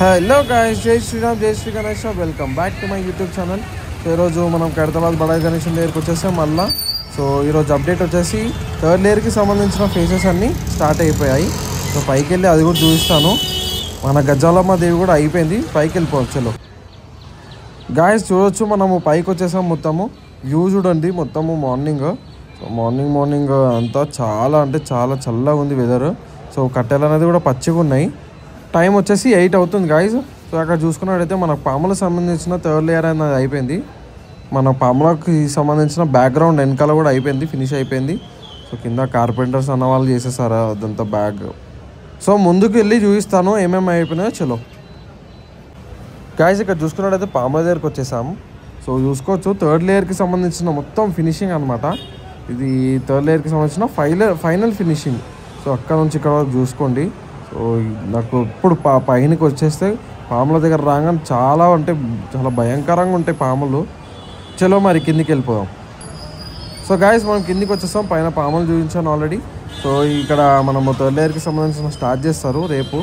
Hello guys, జై శ్రీరామ్, జై Shri Ganesh. Welcome back to my YouTube channel. So ఈరోజు మనం ఖైరతాబాద్ బడాయి గణేషన్ దగ్గరికి వచ్చేసాం మళ్ళీ. సో ఈరోజు అప్డేట్ వచ్చేసి థర్డ్ లేయర్కి సంబంధించిన ఫేసెస్ అన్నీ స్టార్ట్ అయిపోయాయి. సో పైకి వెళ్ళి అది కూడా చూపిస్తాను. మన గజాలమ్మ దేవి కూడా అయిపోయింది, పైకి వెళ్ళిపోవచ్చు. గాయస్ చూడొచ్చు, మనము పైకి వచ్చేసాం. మొత్తము వ్యూ చూడండి, మొత్తము మార్నింగ్. సో మార్నింగ్ అంతా చాలా అంటే చాలా చల్లగా ఉంది వెదర్. సో కట్టెలు అనేది కూడా పచ్చిగా ఉన్నాయి. టైం వచ్చేసి 8 అవుతుంది గాయస్. సో అక్కడ చూసుకున్నట్టయితే మనకు పాములకు సంబంధించిన థర్డ్ లేయర్ అనేది అయిపోయింది. మన పాములకి సంబంధించిన బ్యాక్గ్రౌండ్ వెనకాల కూడా అయిపోయింది, ఫినిష్ అయిపోయింది. సో కింద కార్పెంటర్స్ అన్న వాళ్ళు చేసేసారు అదంతా బ్యాగ్. సో ముందుకు వెళ్ళి చూపిస్తాను ఏమేమి అయిపోయినాయో. చలో గాయస్, ఇక్కడ చూసుకున్నట్టయితే పాముల దగ్గరికి వచ్చేసాము. సో చూసుకోవచ్చు, థర్డ్ లేయర్కి సంబంధించిన మొత్తం ఫినిషింగ్ అనమాట. ఇది థర్డ్ లేయర్కి సంబంధించిన ఫైనల్ ఫినిషింగ్. సో అక్కడ నుంచి ఇక్కడ వరకు చూసుకోండి. సో నాకు ఇప్పుడు పైనకి వచ్చేస్తే పాముల దగ్గర రాగానే చాలా అంటే చాలా భయంకరంగా ఉంటాయి పాములు. చలో మరి కిందికి వెళ్ళిపోదాం. సో గాయస్, మనం కిందికి వచ్చేస్తాం. పైన పాములు చూపించాను ఆల్రెడీ. సో ఇక్కడ మనము థర్డ్ లేయర్కి సంబంధించిన స్టార్ట్ చేస్తారు రేపు.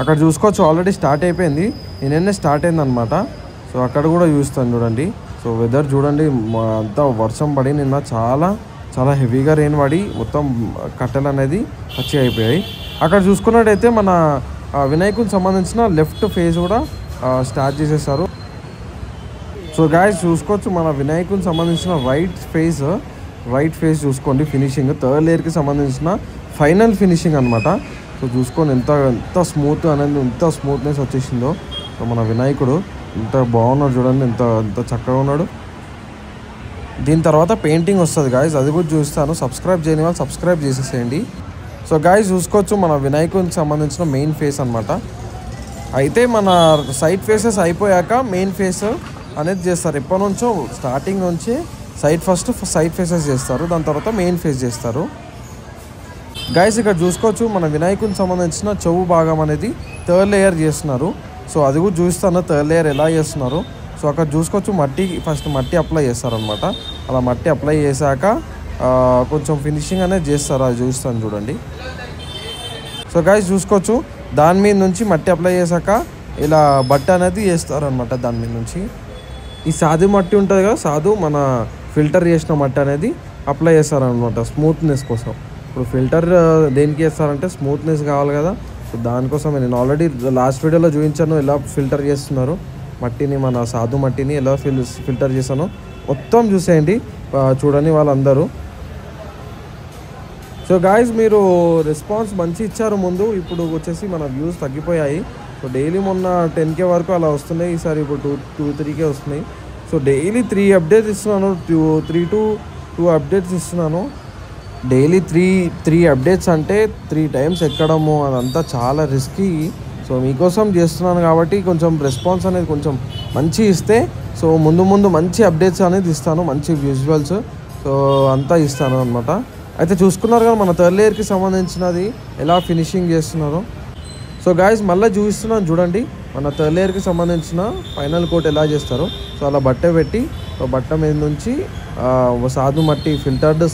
అక్కడ చూసుకోవచ్చు, ఆల్రెడీ స్టార్ట్ అయిపోయింది, నిన్నే స్టార్ట్ అయిందనమాట. సో అక్కడ కూడా చూస్తాను చూడండి. సో వెదర్ చూడండి, అంతా వర్షం పడి నిన్న చాలా చాలా హెవీగా రెయిన్ పడి మొత్తం కట్టెలు అనేది పచ్చి అయిపోయాయి. అక్కడ చూసుకున్నట్టయితే మన వినాయకునికి సంబంధించిన లెఫ్ట్ ఫేస్ కూడా స్టార్ట్ చేసేసారు. సో గాయస్ చూసుకోవచ్చు, మన వినాయకునికి సంబంధించిన రైట్ ఫేస్ చూసుకోండి. ఫినిషింగ్ థర్డ్ లేయర్కి సంబంధించిన ఫైనల్ ఫినిషింగ్ అనమాట. సో చూసుకోండి ఎంత స్మూత్ అనేది, ఎంత స్మూత్నెస్ వచ్చేసిందో. సో మన వినాయకుడు ఎంత బాగున్నాడు చూడండి, ఎంత చక్కగా ఉన్నాడు. దీని తర్వాత పెయింటింగ్ వస్తుంది గాయస్, అది కూడా చూస్తాను. సబ్స్క్రైబ్ చేయని వాళ్ళు సబ్స్క్రైబ్ చేసేసేయండి. సో గాయస్ చూసుకోవచ్చు, మన వినాయకునికి సంబంధించిన మెయిన్ ఫేస్ అనమాట. అయితే మన సైడ్ ఫేసెస్ అయిపోయాక మెయిన్ ఫేస్ అనేది చేస్తారు. ఎప్పటి నుంచో స్టార్టింగ్ నుంచి ఫస్ట్ సైడ్ ఫేసెస్ చేస్తారు, దాని తర్వాత మెయిన్ ఫేస్ చేస్తారు. గాయస్ ఇక్కడ చూసుకోవచ్చు, మన వినాయకునికి సంబంధించిన చెవు భాగం అనేది థర్డ్ లేయర్ చేస్తున్నారు. సో అది కూడా చూస్తాను థర్డ్ లేయర్ ఎలా చేస్తున్నారు. సో అక్కడ చూసుకోవచ్చు, ఫస్ట్ మట్టి అప్లై చేస్తారనమాట. అలా మట్టి అప్లై చేశాక కొంచెం ఫినిషింగ్ అనేది చేస్తారు, అది చూస్తాను చూడండి. సో గాయస్ చూసుకోవచ్చు, దాని మీద నుంచి మట్టి అప్లై చేశాక ఇలా బట్ట అనేది చేస్తారనమాట. దాని మీద నుంచి ఈ సాధు మట్టి ఉంటుంది కదా, సాధు మన ఫిల్టర్ చేసిన మట్టి అనేది అప్లై చేస్తారనమాట స్మూత్నెస్ కోసం. ఇప్పుడు ఫిల్టర్ దేనికి చేస్తారంటే స్మూత్నెస్ కావాలి కదా. సో దానికోసమే నేను ఆల్రెడీ లాస్ట్ వీడియోలో చూపించాను ఎలా ఫిల్టర్ చేస్తున్నారు మట్టిని, మన సాధు మట్టిని ఎలా ఫిల్టర్ చేశాను మొత్తం చూసేయండి, చూడండి వాళ్ళందరూ. సో గాయస్, మీరు రెస్పాన్స్ మంచి ఇచ్చారు ముందు. ఇప్పుడు వచ్చేసి మన వ్యూస్ తగ్గిపోయాయి. సో డైలీ మొన్న 10K వరకు అలా వస్తున్నాయి, ఈసారి ఇప్పుడు 2-3K వస్తున్నాయి. సో డైలీ 3 అప్డేట్స్ ఇస్తున్నాను, 3 to 2 అప్డేట్స్ ఇస్తున్నాను డైలీ. 3 అప్డేట్స్ అంటే 3 టైమ్స్ ఎక్కడము, అదంతా చాలా రిస్కీ. సో మీకోసం చేస్తున్నాను కాబట్టి కొంచెం రెస్పాన్స్ అనేది కొంచెం మంచి ఇస్తే, సో ముందు మంచి అప్డేట్స్ అనేది ఇస్తాను, మంచి విజువల్స్ సో అంతా ఇస్తాను అనమాట. అయితే చూసుకున్నారు కదా మన థర్డ్ లేయర్కి సంబంధించినది ఎలా ఫినిషింగ్ చేస్తున్నారు. సో గాయస్ మళ్ళీ చూపిస్తున్నాను చూడండి, మన థర్డ్ లేయర్కి సంబంధించిన ఫైనల్ కోట్ ఎలా చేస్తారు. సో అలా బట్ట పెట్టి, సో బట్ట మీద నుంచి సాధు మట్టి, ఫిల్టర్డ్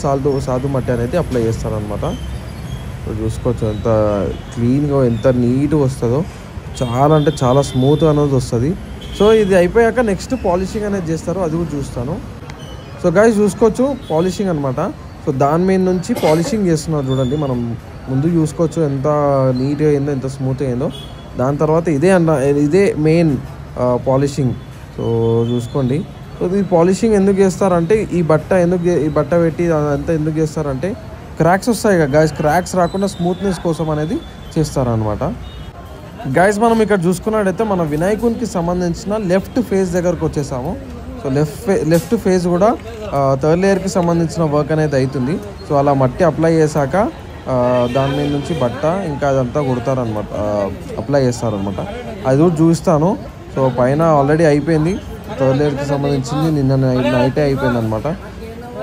సాధు మట్టి అనేది అప్లై చేస్తారనమాట. సో చూసుకోవచ్చు ఎంత క్లీన్గా ఎంత నీట్గా వస్తుందో, చాలా అంటే చాలా స్మూత్ అనేది వస్తుంది. సో ఇది అయిపోయాక నెక్స్ట్ పాలిషింగ్ అనేది చేస్తారు, అది కూడా చూస్తాను. సో గాయస్ చూసుకోవచ్చు, పాలిషింగ్ అనమాట. సో దాని మీద నుంచి పాలిషింగ్ చేస్తున్నారు చూడండి. మనం ముందు చూసుకోవచ్చు ఎంత నీట్గా అయిందో, ఎంత స్మూత్గా అయిందో. దాని తర్వాత ఇదే మెయిన్ పాలిషింగ్. సో చూసుకోండి. సో ఈ పాలిషింగ్ ఎందుకు చేస్తారంటే ఈ బట్ట పెట్టి అదంతా ఎందుకు చేస్తారంటే క్రాక్స్ వస్తాయి కదా గాయస్, క్రాక్స్ రాకుండా స్మూత్నెస్ కోసం అనేది చేస్తారనమాట. గాయస్ మనం ఇక్కడ చూసుకున్నట్టయితే మన వినాయకునికి సంబంధించిన లెఫ్ట్ ఫేస్ దగ్గరకు వచ్చేసాము. సో లెఫ్ట్ ఫేస్ కూడా థర్డ్ లేయర్కి సంబంధించిన వర్క్ అనేది అవుతుంది. సో అలా మట్టి అప్లై చేశాక దాని మీద నుంచి బట్ట ఇంకా అదంతా కుడతారనమాట, అప్లై చేస్తారనమాట. అది కూడా చూపిస్తాను. సో పైన ఆల్రెడీ అయిపోయింది, థర్డ్ లేయర్కి సంబంధించింది నిన్న నైటే అయిపోయింది అనమాట.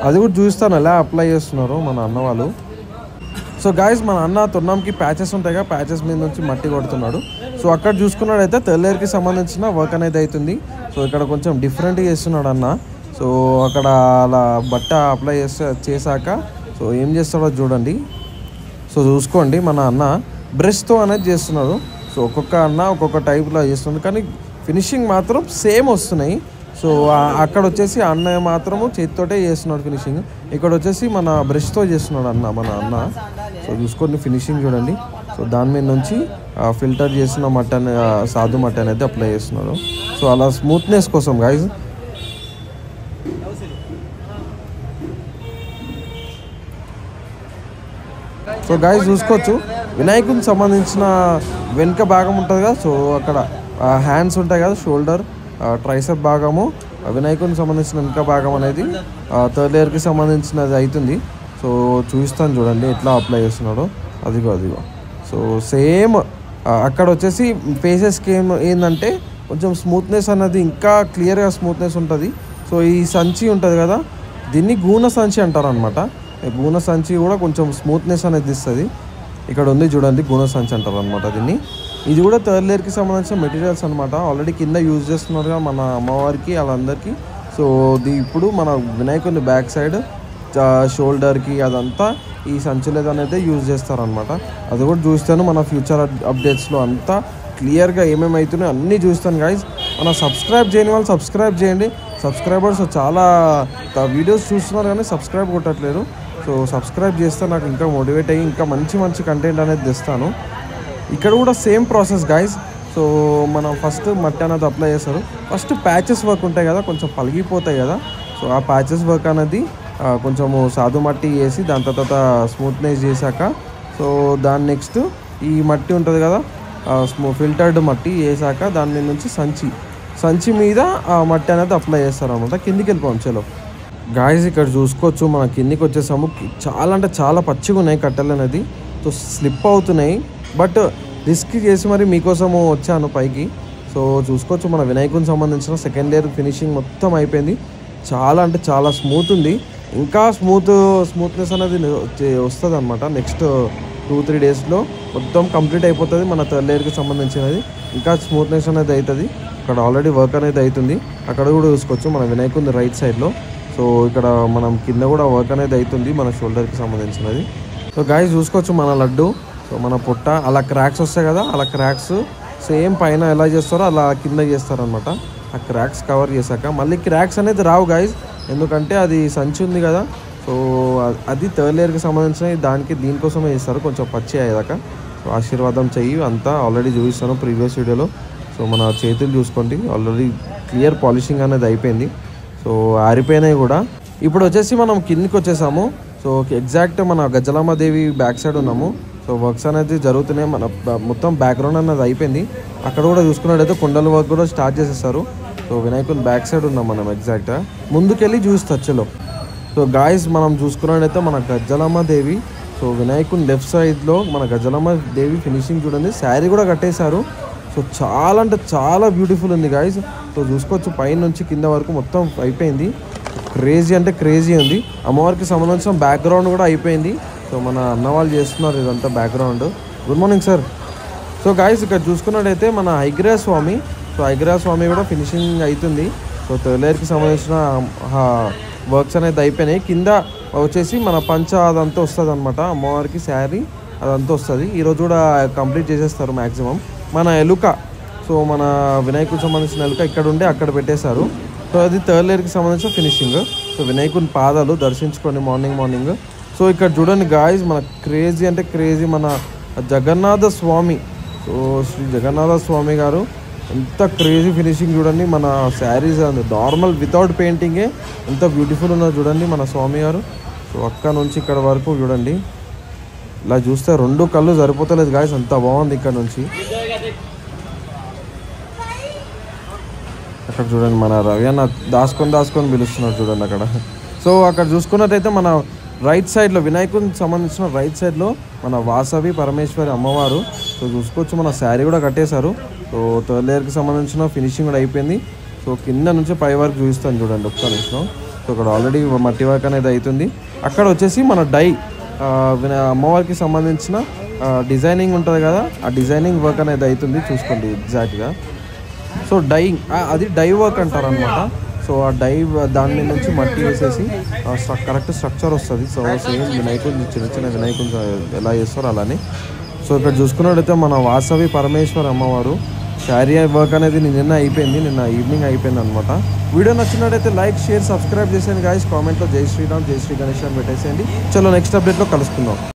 అది కూడా చూస్తాను ఎలా అప్లై చేస్తున్నారు మన అన్న వాళ్ళు. సో గాయస్ మన అన్న తొన్నంకి ప్యాచెస్ ఉంటాయి కదా, ప్యాచెస్ మీద నుంచి మట్టి కొడుతున్నాడు. సో అక్కడ చూసుకున్నాడైతే థర్డ్ లేయర్కి సంబంధించిన వర్క్ అనేది అవుతుంది. సో ఇక్కడ కొంచెం డిఫరెంట్గా చేస్తున్నాడు అన్న. సో అక్కడ అలా బట్ట అప్లై చేశాక సో ఏం చేస్తాడో చూడండి. సో చూసుకోండి, మన అన్న బ్రష్తో అనేది చేస్తున్నాడు. సో సో ఒక్కొక్క అన్న ఒక్కొక్క టైప్లో చేస్తుంది, కానీ ఫినిషింగ్ మాత్రం సేమ్ వస్తున్నాయి. సో అక్కడ వచ్చేసి అన్నయ్య మాత్రము చేతితోటే చేస్తున్నాడు ఫినిషింగ్, ఇక్కడ వచ్చేసి మన బ్రష్తో చేస్తున్నాడు మన అన్న. సో చూసుకోండి ఫినిషింగ్ చూడండి. సో దాని మీద నుంచి ఫిల్టర్ చేసిన మటన్ సాధు మటన్ అయితే అప్లై చేస్తున్నాడు. సో అలా స్మూత్నెస్ కోసం గైజ్. సో గైజ్ చూసుకోవచ్చు వినాయకునికి సంబంధించిన వెనుక భాగం ఉంటుంది కదా, సో అక్కడ హ్యాండ్స్ ఉంటాయి కదా, షోల్డర్ ట్రైసెప్ భాగము, వినాయకునికి సంబంధించిన వెనుక భాగం అనేది థర్డ్ లేయర్కి సంబంధించినది అవుతుంది. సో చూపిస్తాను చూడండి ఎట్లా అప్లై చేస్తున్నాడో. అదిగో సో సేమ్ అక్కడ వచ్చేసి ఫేసెస్కి ఏంటంటే కొంచెం స్మూత్నెస్ అన్నది ఇంకా క్లియర్గా స్మూత్నెస్ ఉంటుంది. సో ఈ సంచి ఉంటుంది కదా, దీన్ని గూన సంచి అంటారు అనమాట. గూన సంచి కూడా కొంచెం స్మూత్నెస్ అనేది ఇస్తుంది. ఇక్కడ ఉంది చూడండి, గూన సంచి అంటారు అనమాట దీన్ని. ఇది కూడా థర్డ్ లేయర్కి సంబంధించిన మెటీరియల్స్ అనమాట. ఆల్రెడీ కింద యూజ్ చేస్తున్నారుగా మన అమ్మవారికి వాళ్ళందరికీ. సో ఇప్పుడు మన వినాయకుని బ్యాక్ సైడ్ షోల్డర్కి అదంతా ఈ సంచులేదు అనేది యూజ్ చేస్తారనమాట. అది కూడా చూస్తాను మన ఫ్యూచర్ అప్డేట్స్లో, అంతా క్లియర్గా ఏమేమి అవుతున్నాయో అన్నీ చూస్తాను గైజ్. మన సబ్స్క్రైబ్ చేయని వాళ్ళు సబ్స్క్రైబ్ చేయండి. సబ్స్క్రైబర్స్ చాలా వీడియోస్ చూస్తున్నారు కానీ సబ్స్క్రైబ్ కొట్టట్లేరు. సో సబ్స్క్రైబ్ చేస్తే నాకు ఇంకా మోటివేట్ అయ్యి ఇంకా మంచి కంటెంట్ అనేది తెస్తాను. ఇక్కడ కూడా సేమ్ ప్రాసెస్ గైజ్. సో మనం ఫస్ట్ మట్టి అనేది అప్లై చేస్తారు. ఫస్ట్ ప్యాచెస్ వర్క్ ఉంటాయి కదా, కొంచెం పలిగిపోతాయి కదా. సో ఆ ప్యాచెస్ వర్క్ అనేది కొంచెము సాధు మట్టి వేసి దాని తర్వాత స్మూత్నెస్ చేశాక, సో దాని నెక్స్ట్ ఈ మట్టి ఉంటుంది కదా, ఫిల్టర్డ్ మట్టి వేసాక దాని మీద నుంచి సంచి మీద ఆ మట్టి అనేది అప్లై చేస్తారు అనమాట. కిందికి వెళ్ళిపోయాం చలో గాయస్. ఇక్కడ చూసుకోవచ్చు మన కిందికి వచ్చేసాము. చాలా అంటే చాలా పచ్చిగా ఉన్నాయి కట్టెలు అనేది. సో స్లిప్ అవుతున్నాయి, బట్ రిస్క్ చేసి మరి మీకోసము వచ్చాను పైకి. సో చూసుకోవచ్చు మన వినాయకునికి సంబంధించిన సెకండ్ లేయర్ ఫినిషింగ్ మొత్తం అయిపోయింది. చాలా అంటే చాలా స్మూత్ ఉంది. ఇంకా స్మూత్నెస్ అనేది వస్తుంది అనమాట. నెక్స్ట్ 2-3 డేస్లో మొత్తం కంప్లీట్ అయిపోతుంది మన థర్డ్ లేయర్కి సంబంధించినది. ఇంకా స్మూత్నెస్ అనేది అవుతుంది. ఇక్కడ ఆల్రెడీ వర్క్ అనేది అవుతుంది. అక్కడ కూడా చూసుకోవచ్చు మన వినాయకుని రైట్ సైడ్లో. సో ఇక్కడ మనం కింద కూడా వర్క్ అనేది అవుతుంది మన షోల్డర్కి సంబంధించినది. సో గాయస్ చూసుకోవచ్చు మన లడ్డు, సో మన పొట్ట అలా క్రాక్స్ వస్తాయి కదా, అలా క్రాక్స్ సేమ్ పైన ఎలా చేస్తారో అలా కింద చేస్తారనమాట. ఆ క్రాక్స్ కవర్ చేశాక మళ్ళీ క్రాక్స్ అనేది రావు గాయస్, ఎందుకంటే అది సంచి ఉంది కదా. సో అది థర్డ్ లేయర్కి సంబంధించిన దీనికోసమే చేస్తారు, కొంచెం పచ్చి అయ్యేదాకా. సో ఆశీర్వాదం చెయ్యి అంతా ఆల్రెడీ చూపిస్తాను ప్రీవియస్ వీడియోలో. సో మన చేతులు చూసుకోండి, ఆల్రెడీ క్లియర్ పాలిషింగ్ అనేది అయిపోయింది. సో ఆరిపోయినాయి కూడా. ఇప్పుడు వచ్చేసి మనం కిందికి వచ్చేసాము. సో ఎగ్జాక్ట్ మన గజలమ్మ దేవి బ్యాక్ సైడ్ ఉన్నాము. సో వర్క్స్ అనేది జరుగుతున్నాయి. మన మొత్తం బ్యాక్గ్రౌండ్ అనేది అయిపోయింది. అక్కడ కూడా చూసుకున్నట్టయితే కొండల వర్క్ కూడా స్టార్ట్ చేసేస్తారు. సో వినాయకుని బ్యాక్ సైడ్ ఉన్నాం మనం ఎగ్జాక్ట్గా. ముందుకెళ్ళి చూసి టచ్లో. సో గాయస్ మనం చూసుకున్నట్టయితే మన గజలమ్మ దేవి, సో వినాయకుని లెఫ్ట్ సైడ్లో మన గజలమ్మ దేవి ఫినిషింగ్ చూడండి. శారీ కూడా కట్టేశారు. సో చాలా అంటే చాలా బ్యూటిఫుల్ ఉంది గాయస్. సో చూసుకోవచ్చు పైన నుంచి కింద వరకు మొత్తం అయిపోయింది. క్రేజీ అంటే క్రేజీ ఉంది. అమ్మవారికి సంబంధించిన బ్యాక్గ్రౌండ్ కూడా అయిపోయింది. సో మన అన్న వాళ్ళు చేస్తున్నారు ఇదంతా background. Good morning sir. So guys ఇక్కడ చూసుకున్నట్టయితే మన హైగ్రా స్వామి, సో హైగ్రా స్వామి కూడా ఫినిషింగ్ అవుతుంది. సో థర్డ్ లేయర్కి సంబంధించిన వర్క్స్ అనేది అయిపోయినాయి. కింద వచ్చేసి మన పంచ అదంతా వస్తుంది అనమాట, అమ్మవారికి శారీ అదంతా వస్తుంది. ఈరోజు కూడా కంప్లీట్ చేసేస్తారు మ్యాక్సిమం. మన ఎలుక, సో మన వినాయకుడికి సంబంధించిన ఎలుక ఇక్కడ ఉండి అక్కడ పెట్టేశారు. సో అది థర్డ్ లేయర్కి సంబంధించిన ఫినిషింగ్. సో వినాయకుని పాదాలు దర్శించుకోండి మార్నింగ్. సో ఇక్కడ చూడండి గాయస్ మన క్రేజీ అంటే క్రేజీ మన జగన్నాథ స్వామి. సో శ్రీ జగన్నాథ స్వామి గారు ఎంత క్రేజీ ఫినిషింగ్ చూడండి. మన శారీస్ నార్మల్ వితౌట్ పెయింటింగే ఎంత బ్యూటిఫుల్ ఉన్నదో చూడండి మన స్వామి గారు. సో అక్కడ నుంచి ఇక్కడ వరకు చూడండి, ఇలా చూస్తే 2 కళ్ళు సరిపోతలేదు గాయస్, అంత బాగుంది ఇక్కడ నుంచి. అక్కడ చూడండి మన రవి అన్న దాచుకొని పిలుస్తున్నారు చూడండి అక్కడ. సో అక్కడ చూసుకున్నట్టయితే మన రైట్ సైడ్లో వినాయకునికి సంబంధించిన రైట్ సైడ్లో మన వాసవి పరమేశ్వరి అమ్మవారు. సో చూసుకోవచ్చు మన శారీ కూడా కట్టేశారు. సో థర్డ్ లేయర్కి సంబంధించిన ఫినిషింగ్ కూడా అయిపోయింది. సో కింద నుంచి పై వరకు చూపిస్తాను చూడండి ఒక్క నిమిషం. సో ఇక్కడ ఆల్రెడీ మట్టి వర్క్ అనేది అవుతుంది. అక్కడ వచ్చేసి మన అమ్మవారికి సంబంధించిన డిజైనింగ్ ఉంటుంది కదా, ఆ డిజైనింగ్ వర్క్ అనేది అవుతుంది చూసుకోండి ఎగ్జాక్ట్గా. సో డైయింగ్ అది డై వర్క్ అంటారు అనమాట. సో ఆ డై దాని మీద నుంచి మట్టి వేసేసి కరెక్ట్ స్ట్రక్చర్ వస్తుంది. సో సేమ్ వినాయకుడు చిన్న వినాయకుడు ఎలా చేస్తారో అలానే. సో ఇక్కడ చూసుకున్నట్టయితే మన వాసవి పరమేశ్వర్ అమ్మవారు శారీ వర్క్ అనేది నిన్న అయిపోయింది, నిన్న ఈవినింగ్ అయిపోయింది అనమాట. వీడియో నచ్చినట్టయితే లైక్, షేర్, సబ్స్క్రైబ్ చేసేయండి గాయస్. కామెంట్లో జై శ్రీరామ్, జై శ్రీ గణేష్ అని పెట్టేసేయండి. చలో నెక్స్ట్ అప్డేట్లో కలుసుకుందాం.